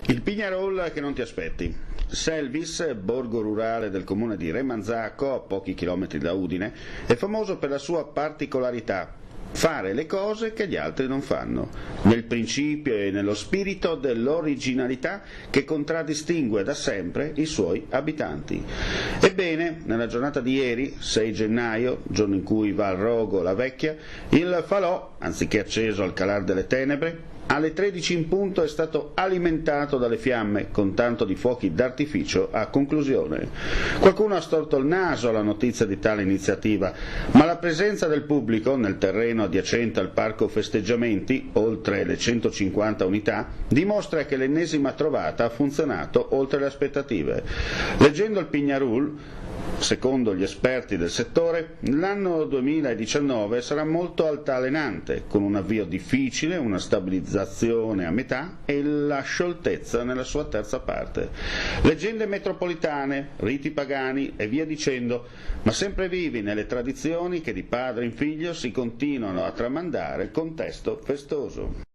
Il Pignarol che non ti aspetti. Selvis, borgo rurale del comune di Remanzacco, a pochi chilometri da Udine, è famoso per la sua particolarità: fare le cose che gli altri non fanno, nel principio e nello spirito dell'originalità che contraddistingue da sempre i suoi abitanti. Ebbene, nella giornata di ieri, 6 gennaio, giorno in cui va al rogo la vecchia, il falò, anziché acceso al calar delle tenebre, alle 13 in punto è stato alimentato dalle fiamme, con tanto di fuochi d'artificio a conclusione. Qualcuno ha storto il naso alla notizia di tale iniziativa, ma la presenza del pubblico nel terreno adiacente al parco festeggiamenti, oltre le 150 unità, dimostra che l'ennesima trovata ha funzionato oltre le aspettative. Leggendo il Pignarol, secondo gli esperti del settore, l'anno 2019 sarà molto altalenante, con un avvio difficile, una stabilizzazione a metà e la scioltezza nella sua terza parte. Leggende metropolitane, riti pagani e via dicendo, ma sempre vivi nelle tradizioni che di padre in figlio si continuano a tramandare con testo festoso.